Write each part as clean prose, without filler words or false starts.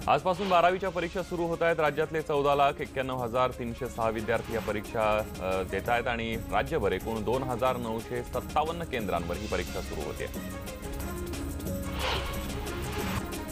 आजपासून 12वीच्या परीक्षा सुरू होत आहेत। राज्यातले 14,91,306 विद्यार्थी या परीक्षा देत आहेत आणि राज्यभर एकूण 2,957 केंद्रांवर ही परीक्षा सुरू होते।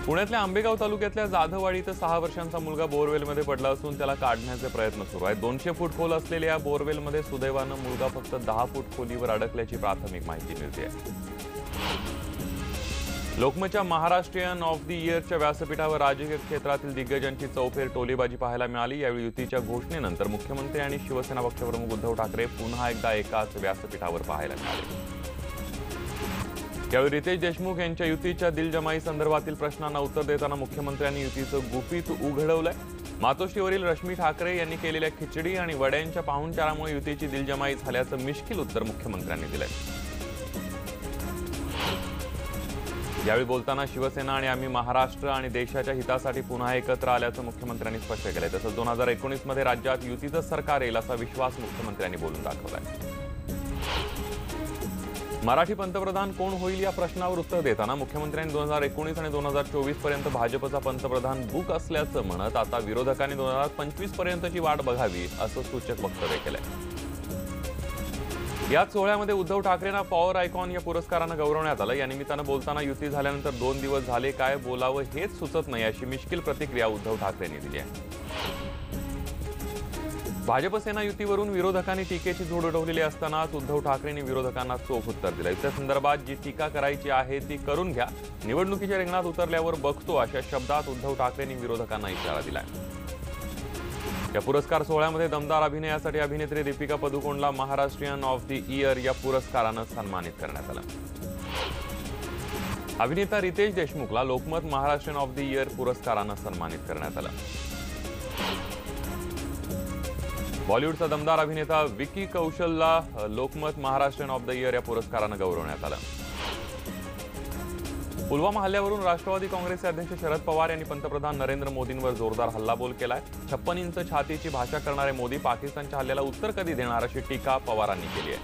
पुण्यातल्या आंबेगाव तालुक्यातल्या जाधववाडी इथं 6 वर्षांचा मुलगा बोरवेलमध्ये पडला असून त्याला काढण्याचे प्रयत्न सुरू आहेत। 200 फूट खोल असलेल्या या बोरवेलमध्ये सुदैवानं मुलगा फक्त 10 फूट खोलीवर अडकल्याची प्राथमिक माहिती मिळते। लोकमतच्या महाराष्ट्रीयन ऑफ द इयरच्या व्यासपीठावर राजकीय क्षेत्रातील दिग्गजांची चौफेर टोलेबाजी पाहायला मिळाली। यावेळी युतीच्या घोषणेनंतर मुख्यमंत्री आणि शिवसेना पक्षप्रमुख उद्धव ठाकरे पुन्हा एकदा एकाच व्यासपीठावर पाहायला मिळाले। यावेळी रितेश देशमुख यांच्या युतीच्या दिलजमाई संदर्भातील प्रश्नांना उत्तर देताना मुख्यमंत्र्यांनी युतीचं गुपित उघडवलंय। मातोश्रीवरील रश्मी ठाकरे यांनी केलेल्या खिचडी आणि वड्यांच्या पाहुणचारामुळे युतीची दिलजमाई झाल्याचं मिश्किल उत्तर मुख्यमंत्र्यांनी दिलंय। यावेळी बोलताना शिवसेना आणि आम्ही महाराष्ट्र आणि देशाच्या हितासाठी पुन्हा एकत्र आल्याचं मुख्यमंत्र्यांनी स्पष्ट केलंय। तसंच 2019 मध्ये राज्यात युतीचं सरकार येईल असा विश्वास मुख्यमंत्र्यांनी बोलून दाखवलाय। मराठी पंतप्रधान कोण होईल या प्रश्नावर उत्तर देताना मुख्यमंत्र्यांनी 2019 आणि 2024 पर्यंत भाजपचा पंतप्रधान बुक असल्याचं म्हणत आता विरोधकांनी 2025 पर्यंतची वाट बघावी असं सूचक वक्तव्य केलंय। याच सोहळ्यामध्ये उद्धव ठाकरेंना पॉवर आयकॉन या पुरस्कारानं गौरवण्यात आलं। या निमित्तानं बोलताना युती झाल्यानंतर 2 दिवस झाले काय बोलावं हेच सुचत नाही अशी मिश्किल प्रतिक्रिया उद्धव ठाकरेंनी दिली आहे। भाजप सेना युतीवरून विरोधकांनी टीकेची झोड उठवलेली असतानाच उद्धव ठाकरेंनी विरोधकांना चोख उत्तर दिलं। त्या संदर्भात जी टीका करायची आहे ती करून घ्या, निवडणुकीच्या रिंगणात उतरल्यावर बघतो अशा शब्दात उद्धव ठाकरेंनी विरोधकांना इशारा दिलाय। या पुरस्कार सोहळ्यामध्ये दमदार अभिनयासाठी अभिनेत्री दीपिका पदुकोणला महाराष्ट्रीयन ऑफ द इयर या पुरस्कारानं सन्मानित करण्यात आलं। अभिनेता रितेश देशमुखला Lokmat Maharashtrian of the year पुरस्कारानं सन्मानित करण्यात आलं। बॉलिवूडचा दमदार अभिनेता विकी कौशलला Lokmat Maharashtrian of the year या पुरस्कारानं गौरवण्यात आलं। पुलवामा हल्ल्यावरून राष्ट्रवादी काँग्रेसचे अध्यक्ष शरद पवार यांनी पंतप्रधान नरेंद्र मोदींवर जोरदार हल्लाबोल केलाय। 56 इंच छातीची भाषा करणारे मोदी पाकिस्तानच्या हल्ल्याला उत्तर कधी देणार अशी टीका पवारांनी केली आहे।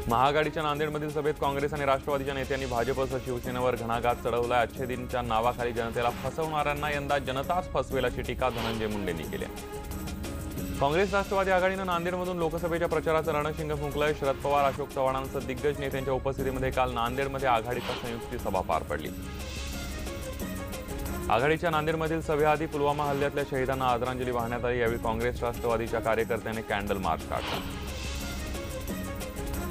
महाआघाडीच्या नांदेडमधील सभेत काँग्रेस आणि राष्ट्रवादीच्या नेत्यांनी भाजपसह शिवसेनेवर घणाघात चढवलाय। अच्छे दिनच्या नावाखाली जनतेला फसवणाऱ्यांना यंदा जनताच फसवेल अशी टीका धनंजय मुंडेंनी केली आहे। काँग्रेस राष्ट्रवादी आघाडीनं नांदेडमधून लोकसभेच्या प्रचाराचं रणशिंग फुंकलंय। शरद पवार, अशोक चव्हाणांसह दिग्गज नेत्यांच्या उपस्थितीमध्ये काल नांदेडमध्ये आघाडीची संयुक्त सभा पार पडली। आघाडीच्या नांदेडमधील सभेआधी पुलवामा हल्ल्यातल्या शहीदांना आदरांजली वाहण्यात आली। यावेळी काँग्रेस राष्ट्रवादीच्या कार्यकर्त्यांनी कॅन्डल मार्च काढला।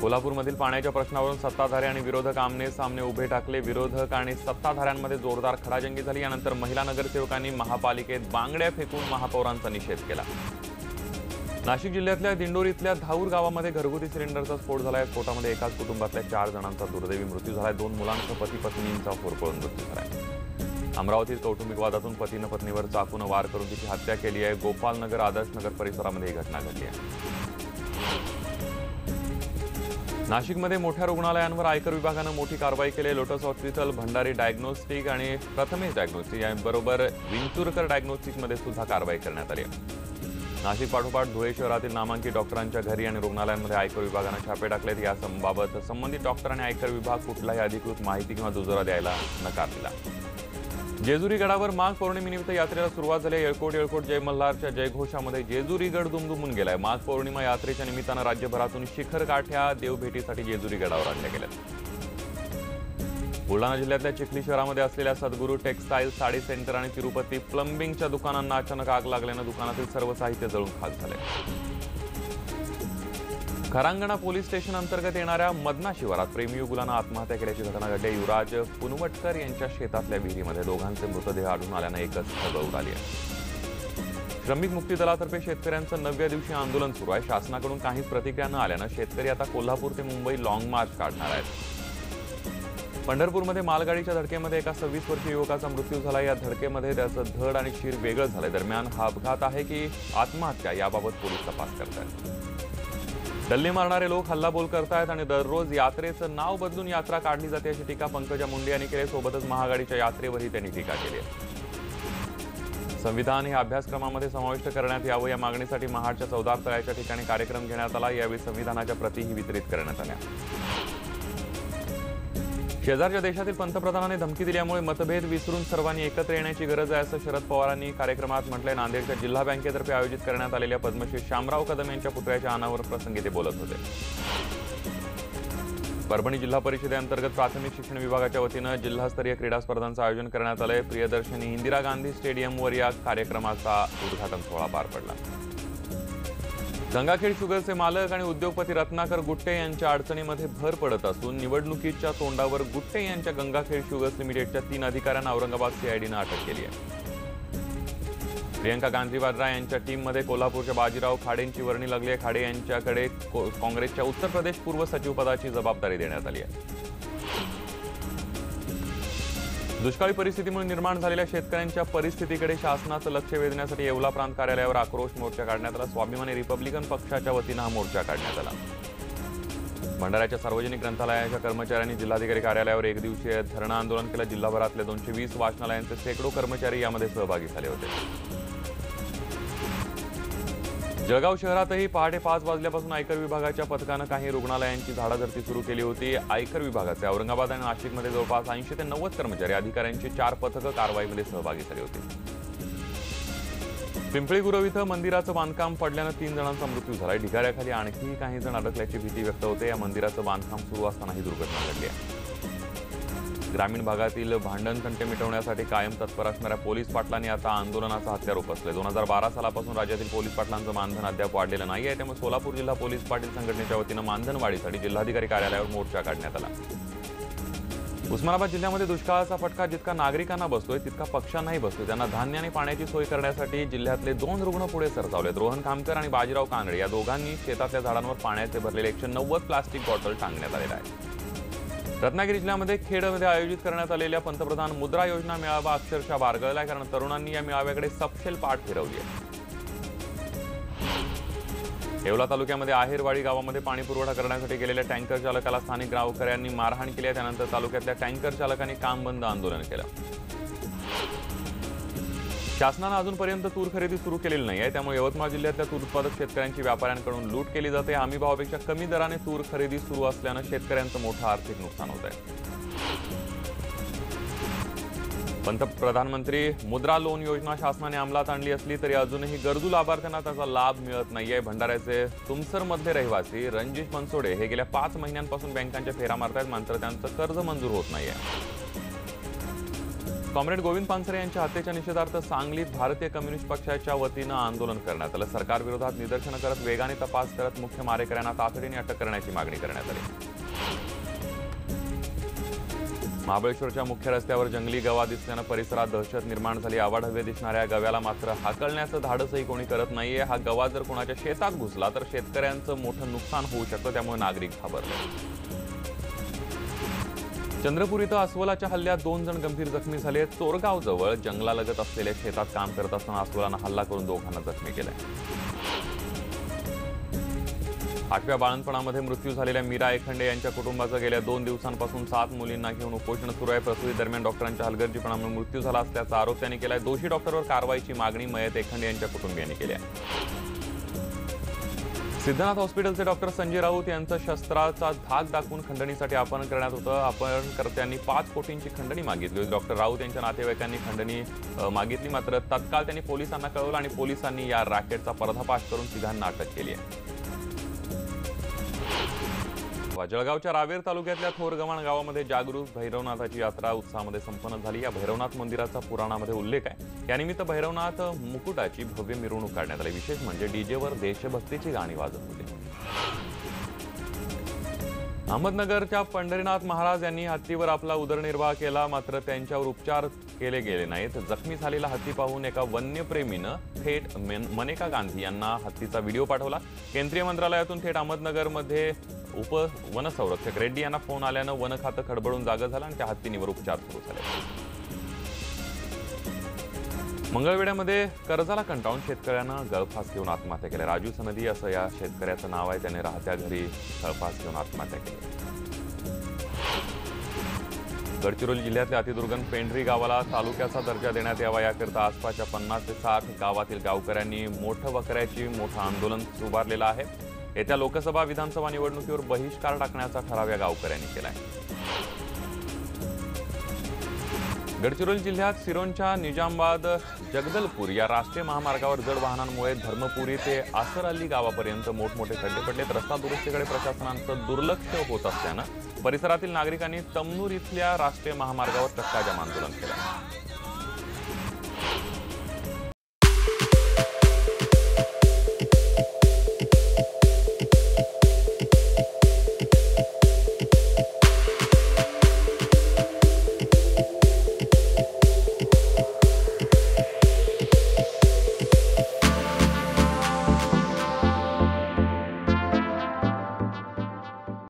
कोल्हापूरमधील पाण्याच्या प्रश्नावरून सत्ताधारी आणि विरोधक आमने सामने उभे टाकले। विरोधक आणि सत्ताधाऱ्यांमध्ये जोरदार खडाजंगी झाली। यानंतर महिला नगरसेवकांनी महापालिकेत बांगड्या फेकून महापौरांचा निषेध केला। नाशिक जिल्ह्यातल्या दिंडोरीतल्या धाऊर गावामध्ये घरगुती सिलेंडरचा स्फोट झालाय। स्फोटामध्ये एकाच कुटुंबातल्या 4 जणांचा दुर्दैवी मृत्यू झालाय। 2 मुलांसह पती पत्नींचा होरपळून मृत्यू झालाय। अमरावतीत कौटुंबिक वादातून पतीनं पत्नीवर चाकूनं वार करून तिची हत्या केली आहे। गोपालनगर आदर्शनगर परिसरामध्ये ही घटना घडली आहे। नाशिकमध्ये मोठ्या रुग्णालयांवर आयकर विभागानं मोठी कारवाई केली। लोटस हॉस्पिटल, भंडारी डायग्नोस्टिक आणि प्रथमेश डायग्नोस्टिक याबरोबर विंचुरकर डायग्नोस्टिकमध्ये सुद्धा कारवाई करण्यात आली आहे। नाशिक पाठोपाठ धुळे शहरातील नामांकित डॉक्टरांच्या घरी आणि रुग्णालयांमध्ये आयकर विभागानं छापे टाकलेत। याबाबत संबंधित डॉक्टर आणि आयकर विभाग कुठलाही अधिकृत माहिती किंवा दुजोरा द्यायला नकार दिला। जेजुरी गडावर माघ पौर्णिमेनिमित्त यात्रेला सुरुवात झाली। येळकोट येळकोट जय मल्हारच्या जयघोषामध्ये जेजुरी गड दुमदुमून गेलाय। माघ पौर्णिमा यात्रेच्या निमित्तानं राज्यभरातून शिखर काठ्या देवभेटीसाठी जेजुरी गडावर आणल्या गेल्यात। बुलढाणा जिल्ह्यातल्या चिखली शहरामध्ये असलेल्या सद्गुरू टेक्सटाईल साडी सेंटर आणि तिरुपती प्लंबिंगच्या दुकानांना अचानक आग लागल्यानं दुकानातील सर्व साहित्य जळून खाक झाले। खरांगणा पोलीस स्टेशन अंतर्गत येणाऱ्या मदना शिवारात प्रेमी युगुलानं आत्महत्या केल्याची घटना घडली। युवराज पुनवटकर यांच्या शेतातल्या विहिरीमध्ये दोघांचे मृतदेह आढळून आल्यानं एकच खळबळ उडाली आहे। श्रमिक मुक्ती दलातर्फे शेतकऱ्यांचं 9व्या दिवशी आंदोलन सुरू आहे। शासनाकडून काहीच प्रतिक्रिया न आल्यानं शेतकरी आता कोल्हापूर ते मुंबई लॉंग मार्च काढणार आहेत। पंढरपूरमध्ये मालगाडीच्या धडकेमध्ये एका 26 वर्षीय युवकाचा मृत्यू झाला। या धडकेमध्ये त्याचं धड आणि शिर वेगळं झालंय। दरम्यान हा अपघात आहे की आत्महत्या याबाबत पोलीस तपास करतायत। डल्ले मारणारे लोक हल्लाबोल करतायत आणि दररोज यात्रेचं नाव बदलून यात्रा काढली जाते अशी टीका पंकजा मुंडे यांनी केली। सोबतच महाआघाडीच्या यात्रेवरही त्यांनी टीका केली आहे। संविधान हे अभ्यासक्रमामध्ये समाविष्ट करण्यात यावं या मागणीसाठी महाडच्या 14 तळ्याच्या ठिकाणी कार्यक्रम घेण्यात आला। यावेळी संविधानाच्या प्रतीही वितरित करण्यात आल्या। शेजारच्या देशातील पंतप्रधानांनी धमकी दिल्यामुळे मतभेद विसरून सर्वांनी एकत्र येण्याची गरज आहे असं शरद पवारांनी कार्यक्रमात म्हटलंय। नांदेडच्या जिल्हा बँकेतर्फे आयोजित करण्यात आलेल्या पद्मश्री शामराव कदम यांच्या पुतळ्याच्या अनावरण प्रसंगी ते बोलत होते। परभणी जिल्हा परिषदेअंतर्गत प्राथमिक शिक्षण विभागाच्या वतीनं जिल्हास्तरीय क्रीडा स्पर्धांचं आयोजन करण्यात आलंय। प्रियदर्शनी इंदिरा गांधी स्टेडियमवर या कार्यक्रमाचा उद्घाटन सोहळा पार पडला। गंगाखेड शुगरचे मालक आणि उद्योगपती रत्नाकर गुट्टे यांच्या अडचणीमध्ये भर पडत असून निवडणुकीच्या तोंडावर गुट्टे यांच्या गंगाखेड शुगर्स लिमिटेडच्या 3 अधिकाऱ्यांना औरंगाबाद सीआयडीनं अटक केली आहे। प्रियंका गांधी वाड्रा यांच्या टीममध्ये कोल्हापूरच्या बाजीराव खाडेंची वर्णी लागली आहे। खाडे यांच्याकडे काँग्रेसच्या उत्तर प्रदेश पूर्व सचिव पदाची जबाबदारी देण्यात आली आहे। दुष्काळी परिस्थितीमुळे निर्माण झालेल्या शेतकऱ्यांच्या परिस्थितीकडे शासनाचं लक्ष वेधण्यासाठी येवला प्रांत कार्यालयावर आक्रोश मोर्चा काढण्यात आला। स्वाभिमानी रिपब्लिकन पक्षाच्या वतीनं हा मोर्चा काढण्यात आला। भंडाऱ्याच्या सार्वजनिक ग्रंथालयाच्या कर्मचाऱ्यांनी जिल्हाधिकारी कार्यालयावर एक दिवसीय धरणं आंदोलन केलं। जिल्हाभरातले 220 वाचनालयांचे शेकडो कर्मचारी यामध्ये सहभागी झाले होते। जळगाव शहरातही पहाटे 5 वाजल्यापासून आयकर विभागाच्या पथकानं काही रुग्णालयांची झाडाझडती सुरू केली होती। आयकर विभागाचे औरंगाबाद आणि नाशिकमध्ये जवळपास 80 ते 90 कर्मचारी अधिकाऱ्यांची 4 पथकं कारवाईमध्ये सहभागी झाली होती। पिंपळी गुरव इथं मंदिराचं बांधकाम पडल्यानं 3 जणांचा मृत्यू झाला। ढिगाऱ्याखाली आणखी काही जण अडकल्याची भीती व्यक्त होते। या मंदिराचं बांधकाम सुरू असताना ही दुर्घटना घडली आहे। ग्रामीण भागातील भांडण तंटे मिटवण्यासाठी कायम तत्पर असणाऱ्या पोलीस पाटलांनी आता आंदोलनाचा हत्यार उपसले। 2012 सालापासून राज्यातील पोलीस पाटलांचं मानधन अद्याप वाढलेलं नाही आहे। त्यामुळे सोलापूर जिल्हा पोलीस पाटील संघटनेच्या वतीनं मानधन वाढीसाठी जिल्हाधिकारी कार्यालयावर मोर्चा काढण्यात आला। उस्मानाबाद जिल्ह्यामध्ये दुष्काळाचा फटका जितका नागरिकांना बसतोय तितका पक्ष्यांनाही बसतोय। त्यांना धान्य आणि पाण्याची सोय करण्यासाठी जिल्ह्यातले 2 रुग्ण पुढे सरसावलेत। रोहन खामकर आणि बाजीराव कानडे या दोघांनी शेतातल्या झाडांवर पाण्याचे भरलेले 190 प्लास्टिक बॉटल टांगण्यात आलेले आहे। रत्नागिरी जिल्ह्यामध्ये खेडमध्ये आयोजित करण्यात आलेल्या पंतप्रधान मुद्रा योजना मेळावा अक्षरशः बारगळलाय, कारण तरुणांनी या मेळाव्याकडे सपशेल पाठ फिरवली आहे। येवला तालुक्यामध्ये आहेरवाडी गावामध्ये पाणी पुरवठा करण्यासाठी गेलेल्या टँकर चालकाला स्थानिक गावकऱ्यांनी मारहाण केली आहे। त्यानंतर तालुक्यातल्या टँकर चालकांनी काम बंद आंदोलन केलं। शासनानं अजूनपर्यंत तूर खरेदी सुरू केलेली नाही आहे। त्यामुळे यवतमाळ जिल्ह्यातल्या तूर उत्पादक शेतकऱ्यांची व्यापाऱ्यांकडून लूट केली जाते। हमी भावापेक्षा कमी दराने तूर खरेदी सुरू असल्यानं शेतकऱ्यांचं मोठं आर्थिक नुकसान होत आहे। पंतप्रधानमंत्री मुद्रा लोन योजना शासनाने अंमलात आणली असली तरी अजूनही गरजू लाभार्थ्यांना त्याचा लाभ मिळत नाहीये। भंडाऱ्याचे तुमसरमधले रहिवासी रणजित मनसोडे हे गेल्या 5 महिन्यांपासून बँकांच्या फेऱ्या मारतायत, मात्र त्यांचं कर्ज मंजूर होत नाहीये। कॉम्रेड गोविंद पानसरे यांच्या हत्येच्या निषेधार्थ सांगलीत भारतीय कम्युनिस्ट पक्षाच्या वतीनं आंदोलन करण्यात आलं। सरकारविरोधात निदर्शनं करत वेगाने तपास करत मुख्य मारेकऱ्यांना तातडीने अटक करण्याची मागणी करण्यात आली। महाबळेश्वरच्या मुख्य रस्त्यावर जंगली गवा दिसल्यानं परिसरात दहशत निर्माण झाली। आवाढव्य दिसणाऱ्या गव्याला मात्र हाकलण्याचं धाडसही कोणी करत नाहीये। हा गवा जर कोणाच्या शेतात घुसला तर शेतकऱ्यांचं मोठं नुकसान होऊ शकतं, त्यामुळे नागरिक घाबरले। चंद्रपूर इथं अस्वलाच्या हल्ल्यात 2 जण गंभीर जखमी झाले। चोरगाव जवळ जंगलालगत असलेल्या शेतात काम करत असताना अस्वलानं हल्ला करून दोघांना जखमी केलंय। 8व्या बाळंतपणामध्ये मृत्यू झालेल्या मीरा एखंडे यांच्या कुटुंबाचं गेल्या 2 दिवसांपासून 7 मुलींना घेऊन उपोषण सुरू आहे। प्रसूती दरम्यान डॉक्टरांच्या हलगर्जीपणामुळे मृत्यू झाला असल्याचा आरोप त्यांनी केलाय। दोषी डॉक्टरवर कारवाईची मागणी मयत एखंडे यांच्या कुटुंबियांनी केली आहे। सिद्धनाथ हॉस्पिटलचे डॉक्टर संजय राऊत यांचं शस्त्राचा धाक दाखवून खंडणीसाठी अपहरण करण्यात होतं। अपहरणकर्त्यांनी 5 कोटींची खंडणी मागितली होती। डॉक्टर राऊत यांच्या नातेवाईकांनी खंडणी मागितली, मात्र तत्काळ त्यांनी पोलिसांना कळवलं आणि पोलिसांनी या रॅकेटचा पर्दाफाश करून तिघांना अटक केली आहे। जळगावच्या रावेर तालुक्यातल्या थोरगव्हाण गावामध्ये जागृत भैरवनाथाची यात्रा उत्साहामध्ये संपन्न झाली। या भैरवनाथ मंदिराचा पुराणामध्ये उल्लेख आहे। यानिमित्त भैरवनाथ मुकुटाची भव्य मिरवणूक काढण्यात आली। विशेष म्हणजे डीजेवर देशभक्तीची गाणी वाजत होती। अहमदनगरच्या पंढरीनाथ महाराज यांनी हत्तीवर आपला उदरनिर्वाह केला, मात्र त्यांच्यावर उपचार केले गेले नाहीत। जखमी झालेला हत्ती पाहून एका वन्यप्रेमीनं थेट मनेका गांधी यांना हत्तीचा व्हिडिओ पाठवला। केंद्रीय मंत्रालयातून थेट अहमदनगरमध्ये वनसंरक्षक रेड्डी यांना फोन आल्यानं वन खातं खडबडून जागं झालं आणि त्या हत्तींवर उपचार सुरू झाले। मंगळवेढ्यामध्ये कर्जाला कंटाळून शेतकऱ्यानं गळफास घेऊन आत्महत्या केली। राजू सनदी असं या शेतकऱ्याचं नाव आहे। त्याने राहत्या घरी गळफास घेऊन आत्महत्या केली। गडचिरोली जिल्ह्यातल्या अतिदुर्गम पेंढरी गावाला तालुक्याचा दर्जा देण्यात यावा याकरता आसपासच्या 50 ते 60 गावातील गावकऱ्यांनी मोठं आंदोलन उभारलेलं आहे। येत्या लोकसभा विधानसभा निवडणुकीवर बहिष्कार टाकण्याचा ठराव या गावकऱ्यांनी केलाय। गडचिरोली जिल्ह्यात सिरोंचा निजामाबाद जगदलपूर या राष्ट्रीय महामार्गावर जड वाहनांमुळे धर्मपुरी ते आसर अली गावापर्यंत मोठमोठे खड्डे पडलेत। रस्ता दुरुस्तीकडे प्रशासनाचं दुर्लक्ष होत असल्यानं परिसरातील नागरिकांनी तमनूर इथल्या राष्ट्रीय महामार्गावर चक्काजाम आंदोलन केलं।